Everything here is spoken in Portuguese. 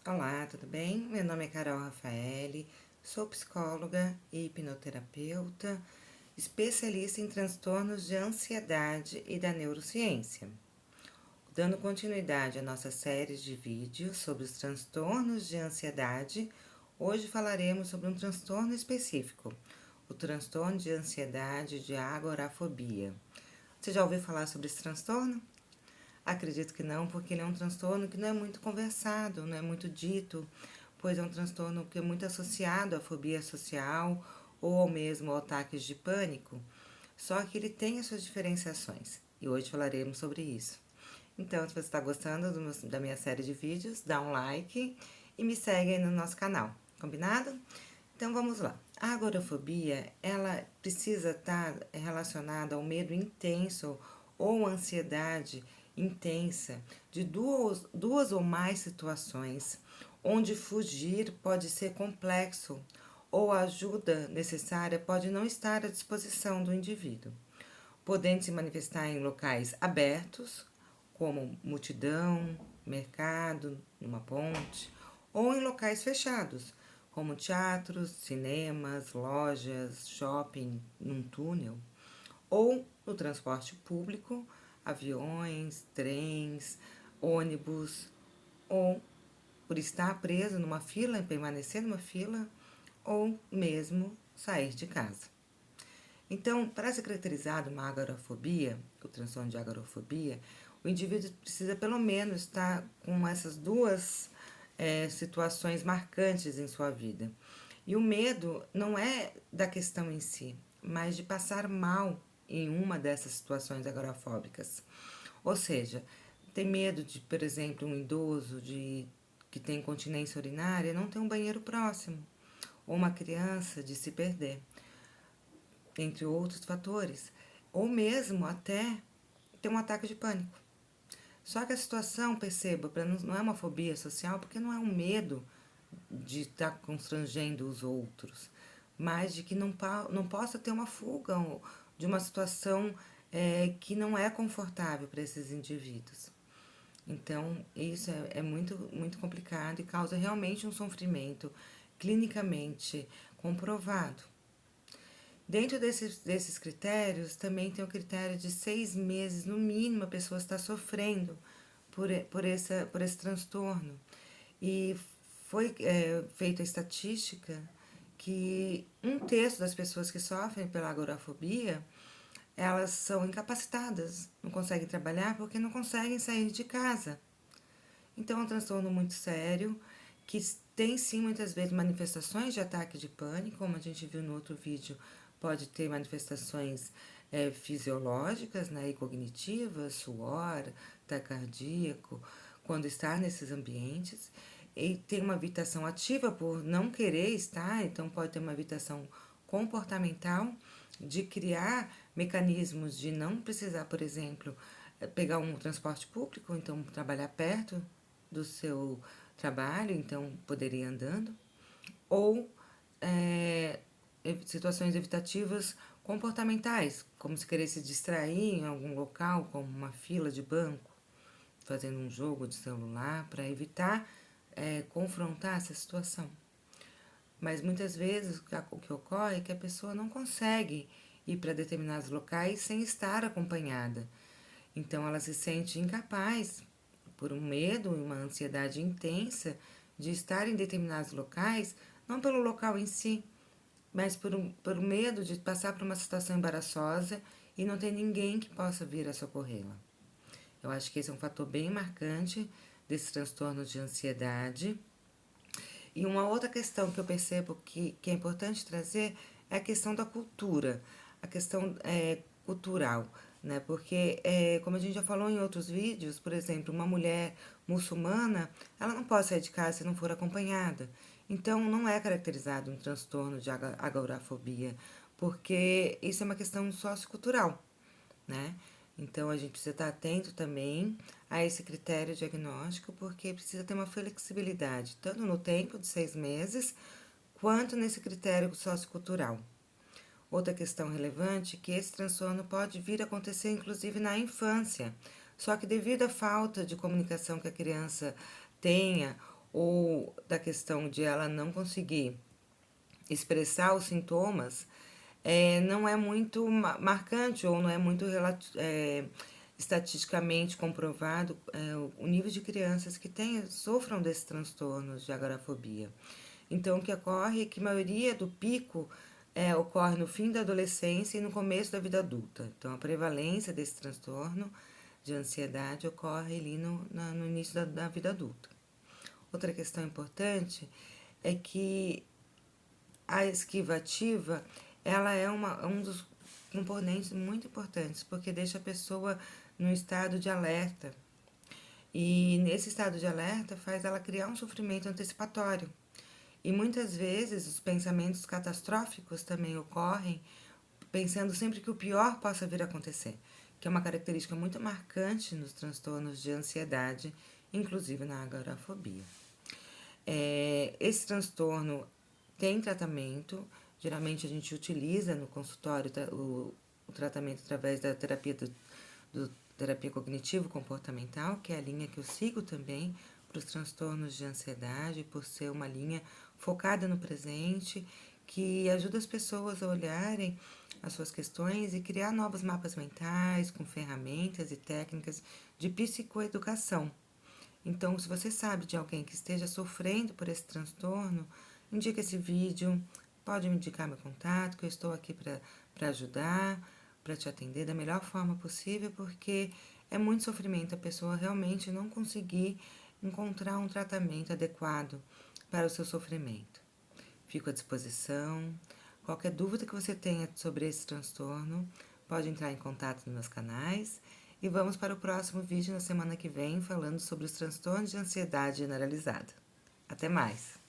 Olá, tudo bem? Meu nome é Carol Rafaeli, sou psicóloga e hipnoterapeuta, especialista em transtornos de ansiedade e da neurociência. Dando continuidade à nossa série de vídeos sobre os transtornos de ansiedade, hoje falaremos sobre um transtorno específico, o transtorno de ansiedade de agorafobia. Você já ouviu falar sobre esse transtorno? Acredito que não, porque ele é um transtorno que não é muito conversado, não é muito dito, pois é um transtorno que é muito associado à fobia social ou ao mesmo ataques de pânico. Só que ele tem as suas diferenciações e hoje falaremos sobre isso. Então, se você está gostando da minha série de vídeos, dá um like e me segue aí no nosso canal, combinado? Então vamos lá. A agorafobia, ela precisa estar relacionada ao medo intenso ou ansiedade intensa de duas ou mais situações, onde fugir pode ser complexo ou a ajuda necessária pode não estar à disposição do indivíduo, podendo se manifestar em locais abertos, como multidão, mercado, numa ponte, ou em locais fechados, como teatros, cinemas, lojas, shopping, num túnel, ou no transporte público, aviões, trens, ônibus, ou por estar preso numa fila, permanecer numa fila, ou mesmo sair de casa. Então, para ser caracterizado uma agorafobia, o transtorno de agorafobia, o indivíduo precisa pelo menos estar com essas duas situações marcantes em sua vida. E o medo não é da questão em si, mas de passar mal em uma dessas situações agorafóbicas. Ou seja, tem medo de, por exemplo, um idoso que tem incontinência urinária não ter um banheiro próximo, ou uma criança de se perder, entre outros fatores, ou mesmo até ter um ataque de pânico. Só que a situação, perceba, não é uma fobia social, porque não é um medo de estar constrangendo os outros, mas de que não possa ter uma fuga de uma situação que não é confortável para esses indivíduos. Então, isso é muito, muito complicado e causa realmente um sofrimento clinicamente comprovado. Dentro desses critérios, também tem o critério de 6 meses, no mínimo, a pessoa está sofrendo por esse transtorno. E foi feita a estatística que 1/3 das pessoas que sofrem pela agorafobia, elas são incapacitadas, não conseguem trabalhar porque não conseguem sair de casa. Então é um transtorno muito sério, que tem sim muitas vezes manifestações de ataque de pânico, como a gente viu no outro vídeo, pode ter manifestações fisiológicas, né, e cognitivas, suor, taquicardíaco, quando está nesses ambientes. E tem uma evitação ativa por não querer estar, então pode ter uma evitação comportamental de criar mecanismos de não precisar, por exemplo, pegar um transporte público, então trabalhar perto do seu trabalho, então poderia ir andando, ou situações evitativas comportamentais, como se querer se distrair em algum local, como uma fila de banco, fazendo um jogo de celular, para evitar confrontar essa situação. Mas muitas vezes o que ocorre é que a pessoa não consegue ir para determinados locais sem estar acompanhada. Então ela se sente incapaz, por um medo e uma ansiedade intensa, de estar em determinados locais, não pelo local em si, mas por um medo de passar por uma situação embaraçosa e não ter ninguém que possa vir a socorrê-la. Eu acho que esse é um fator bem marcante desse transtorno de ansiedade. E uma outra questão que eu percebo que é importante trazer é a questão da cultura, a questão cultural, né? Porque, como a gente já falou em outros vídeos, por exemplo, uma mulher muçulmana, ela não pode sair de casa se não for acompanhada. Então, não é caracterizado um transtorno de agorafobia, porque isso é uma questão sociocultural, né? Então a gente precisa estar atento também a esse critério diagnóstico, porque precisa ter uma flexibilidade, tanto no tempo de 6 meses, quanto nesse critério sociocultural. Outra questão relevante é que esse transtorno pode vir a acontecer inclusive na infância, só que devido à falta de comunicação que a criança tenha, ou da questão de ela não conseguir expressar os sintomas, não é muito marcante ou não é muito estatisticamente comprovado o nível de crianças que sofram desses transtornos de agorafobia. Então, o que ocorre é que a maioria do pico ocorre no fim da adolescência e no começo da vida adulta. Então, a prevalência desse transtorno de ansiedade ocorre ali no início da vida adulta. Outra questão importante é que a esquiva ativa, ela é um dos componentes muito importantes, porque deixa a pessoa no estado de alerta. E nesse estado de alerta faz ela criar um sofrimento antecipatório. E muitas vezes os pensamentos catastróficos também ocorrem, pensando sempre que o pior possa vir a acontecer, que é uma característica muito marcante nos transtornos de ansiedade, inclusive na agorafobia. Esse transtorno tem tratamento, geralmente a gente utiliza no consultório o tratamento através da terapia do terapia cognitivo-comportamental, que é a linha que eu sigo também para os transtornos de ansiedade, por ser uma linha focada no presente, que ajuda as pessoas a olharem as suas questões e criar novos mapas mentais com ferramentas e técnicas de psicoeducação. Então, se você sabe de alguém que esteja sofrendo por esse transtorno, indica esse vídeo, pode me indicar meu contato, que eu estou aqui para ajudar, para te atender da melhor forma possível, porque é muito sofrimento a pessoa realmente não conseguir encontrar um tratamento adequado para o seu sofrimento. Fico à disposição. Qualquer dúvida que você tenha sobre esse transtorno, pode entrar em contato nos meus canais. E vamos para o próximo vídeo na semana que vem, falando sobre os transtornos de ansiedade generalizada. Até mais!